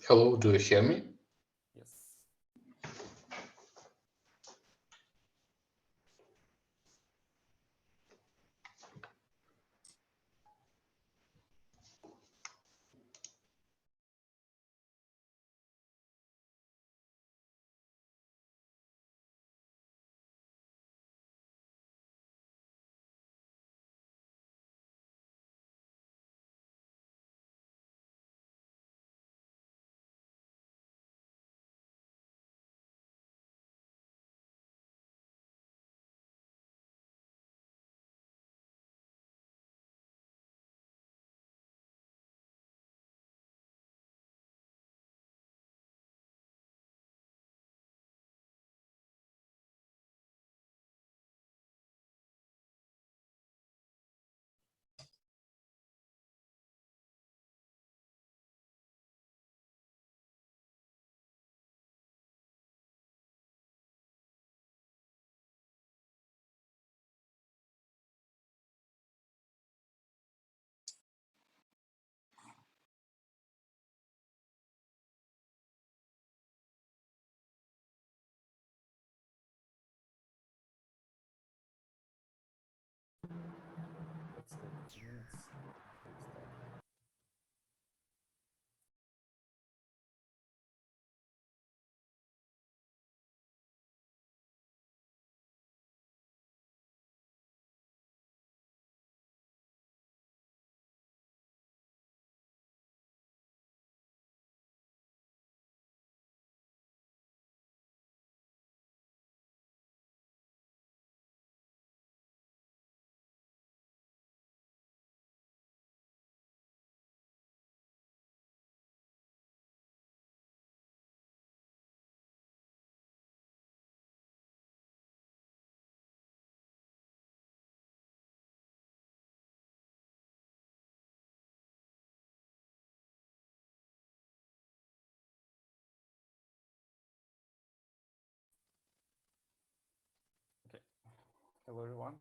Hello, do you hear me? Yes. Let's take a few minutes to restart. Okay. Hello, everyone,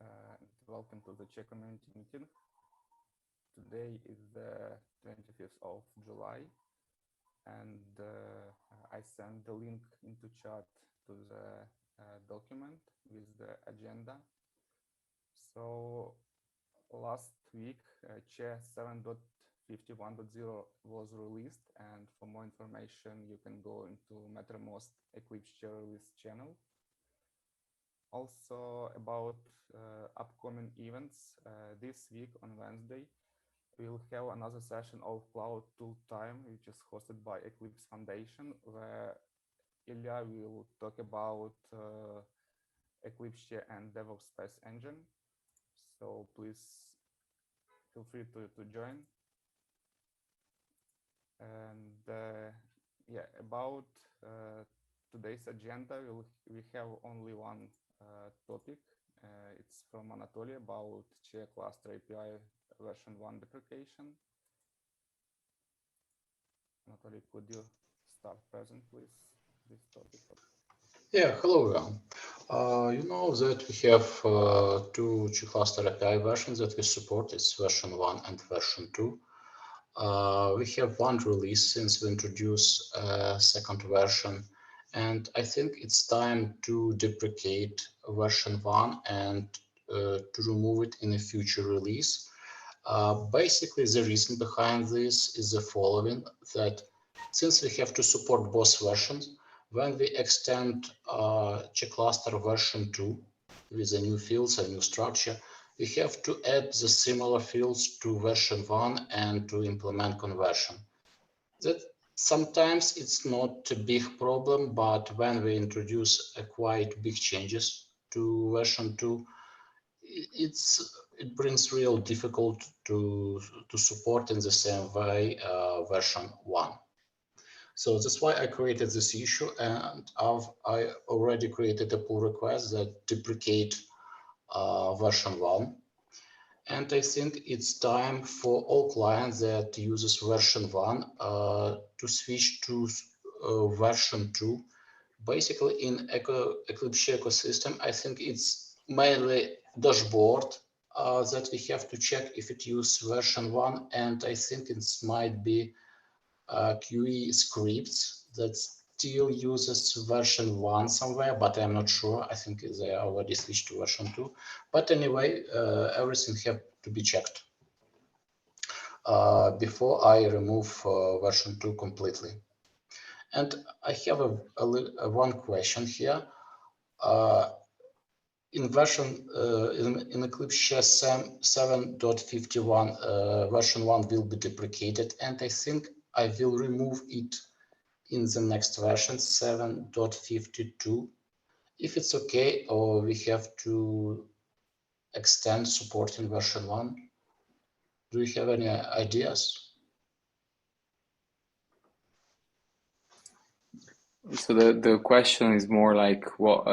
and welcome to the Czech community meeting. Today is the 25th of July, and I sent the link into chat to the document with the agenda. So last week, CHE 7.51.0 was released, and for more information, you can go into Mattermost Eclipse CHE release channel. Also about upcoming events, this week on Wednesday, we'll have another session of Cloud Tool Time, which is hosted by Eclipse Foundation, where Ilya will talk about Eclipse CHE and DevOps Space Engine. So please feel free to join. And yeah, about today's agenda, we have only one topic. It's from Anatoly about CHE Cluster API version 1 deprecation. Anatoly, could you start present, please, this topic? Yeah, hello everyone. You know that we have two CHE Cluster API versions that we support. It's version 1 and version 2. We have one release since we introduced a second version, and I think it's time to deprecate version 1 and to remove it in a future release. Basically, the reason behind this is the following, that since we have to support both versions, when we extend CHE Cluster version 2 with the new fields and new structure, we have to add the similar fields to version 1 and to implement conversion. That sometimes it's not a big problem, but when we introduce a quite big changes to version 2, it brings real difficult to support in the same way version 1. So that's why I created this issue, and I already created a pull request that deprecate version 1. And I think it's time for all clients that uses version 1 to switch to version 2. Basically, in Eclipse ecosystem, I think it's mainly dashboard that we have to check if it uses version 1, and I think it might be QE scripts that still uses version 1 somewhere, but I'm not sure. I think they already switched to version 2. But anyway, everything have to be checked before I remove version 2 completely. And I have one question here. In version in Eclipse Share 7.51, version 1 will be deprecated, and I think I will remove it in the next version 7.52. If it's okay, or we have to extend support in version 1. Do you have any ideas? So the question is more like what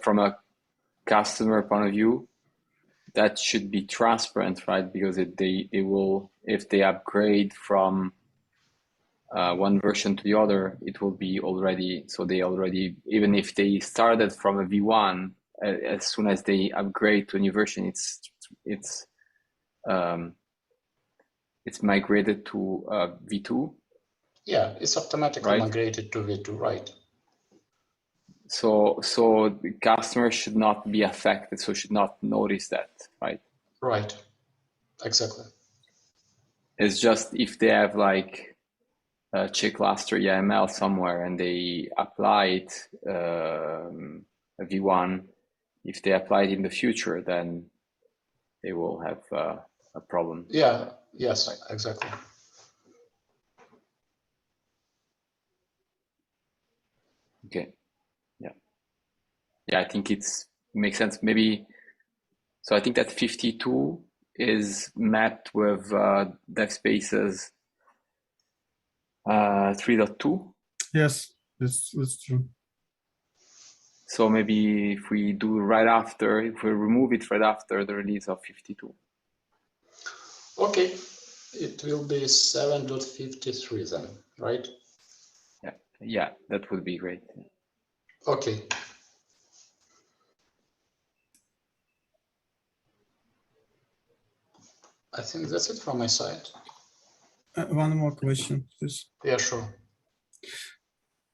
from a customer point of view, that should be transparent, right? Because they will, if they upgrade from one version to the other, it will be already, so they already, even if they started from a V1, as soon as they upgrade to a new version, it's migrated to V2. Yeah, it's automatically migrated to V2, right? So the customer should not be affected, so should not notice that, right? Right, exactly. It's just if they have like a checkkluster YAML somewhere and they apply it a V1, if they apply it in the future, then they will have a problem. Yeah, yes, right. Exactly. Okay, yeah, I think makes sense. Maybe, so I think that 52 is mapped with dev spaces 3.2. Yes, that's true. So maybe if we do if we remove it right after the release of 52. Okay, it will be 7.53 then, right? Yeah, that would be great. Okay. I think that's it from my side. One more question, please. Yeah, sure.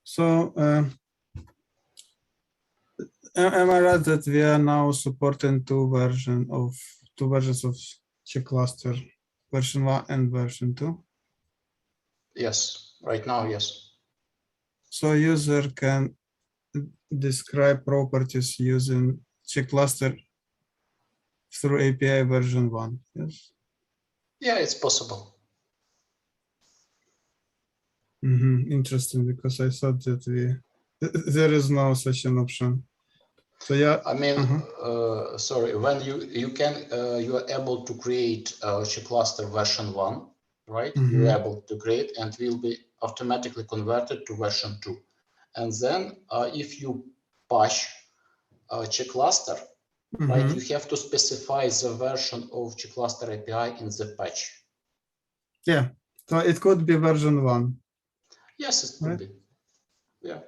So, am I right that we are now supporting two versions of checkkluster, version 1 and version 2? Yes, right now, yes. So user can describe properties using checkkluster through API version 1, yes? Yeah, it's possible. Interesting, because I thought that there is no such an option. So yeah, I mean, sorry, when you are able to create checkkluster version 1, right? You're able to create and will be automatically converted to version 2. And then if you patch checkkluster, right, you have to specify the version of checkkluster API in the patch. Yeah, so it could be version 1. Yes, it could be. Yeah.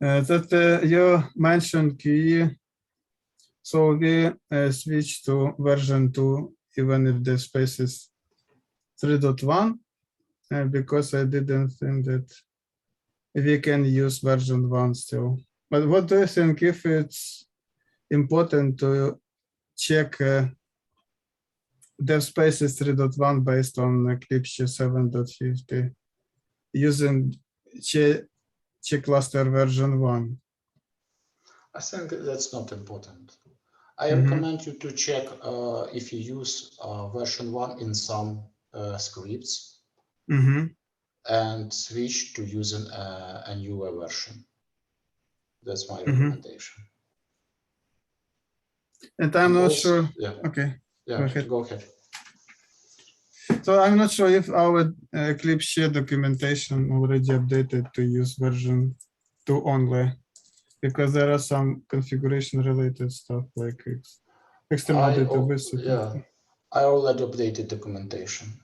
That you mentioned QE, so we switch to version 2 even if the space is 3.1, because I didn't think that we can use version 1 still. But what do you think if it's important to check dev spaces 3.1 based on Eclipse 7.50 using checkkluster version 1? I think that's not important. I recommend you to check if you use version 1 in some scripts and switch to using a newer version. That's my recommendation. And I'm not sure. Yeah. Okay. Yeah, go ahead. So I'm not sure if our Eclipse share documentation already updated to use version 2 only, because there are some configuration related stuff like external database. Yeah, I already updated documentation.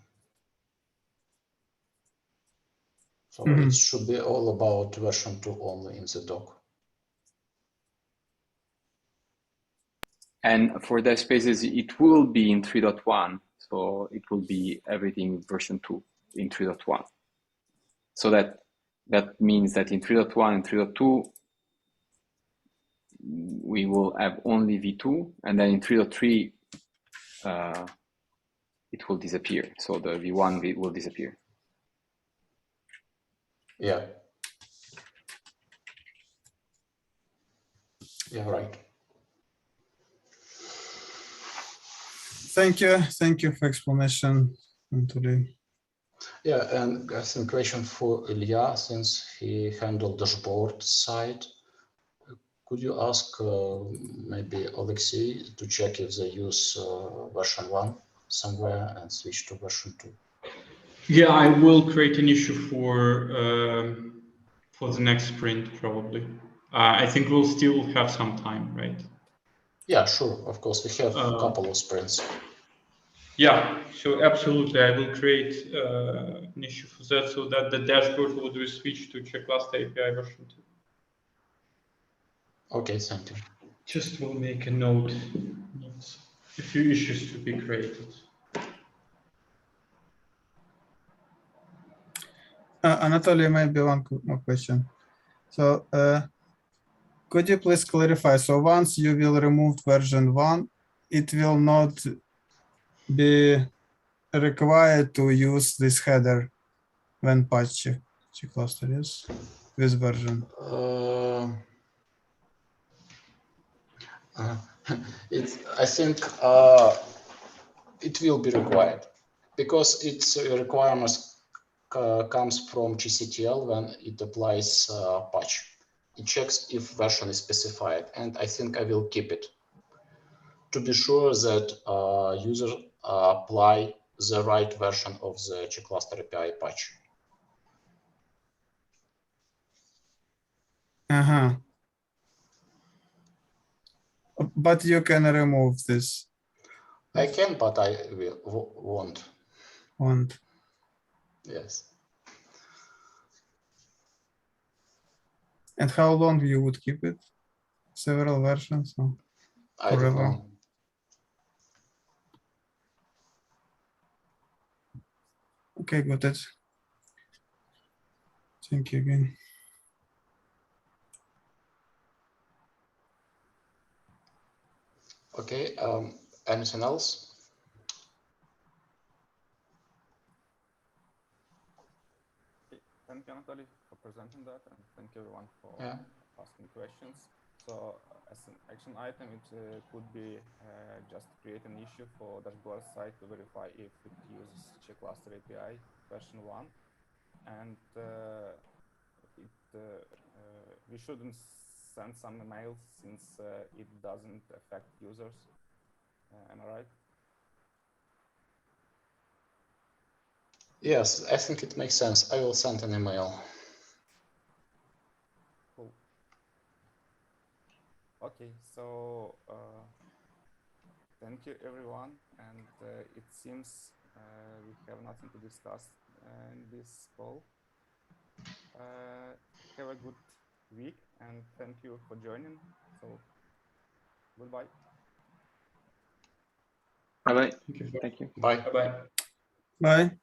So it should be all about version 2 only in the doc. And for dev spaces, it will be in 3.1. So it will be everything version 2 in 3.1. So that means that in 3.1 and 3.2, we will have only V2, and then in 3.3, it will disappear. So the V1 will disappear. Yeah. Yeah, right. Thank you for explanation, Anatoly. Yeah, and I think question for Ilya, since he handled dashboard side, could you ask maybe Alexei to check if they use version 1 somewhere and switch to version 2? Yeah, I will create an issue for the next sprint probably. I think we'll still have some time, right? Yeah, sure. Of course, we have a couple of sprints. Yeah, so absolutely, I will create an issue for that so that the dashboard will do a switch to Checkluster API version 2. Okay, thank you. Just will make a note. Needs a few issues to be created. Anatoly, maybe one more question. So could you please clarify? So once you will remove version 1, it will not be required to use this header when patch cluster is this version. I think it will be required because its requirements comes from GCTL when it applies patch. It checks if version is specified, and I think I will keep it to be sure that users apply the right version of the Checkluster API patch. But you can remove this. I can, but I won't. Won't. Yes. And how long you would keep it? Several versions? Or I don't forever? know. Okay, got it. Thank you again. Okay, anything else? Thank you, Anatoly, for presenting that, and thank you everyone for asking questions. So as an action item, it could be just create an issue for dashboard side to verify if it uses Checkluster API version 1, and we shouldn't send some emails since it doesn't affect users. Am I right? Yes, I think it makes sense. I will send an email. Cool. Okay, so thank you everyone, and it seems we have nothing to discuss in this call. Have a good week, and thank you for joining. So goodbye. Bye-bye. Thank you. Thank you. Bye. Bye-bye. Bye.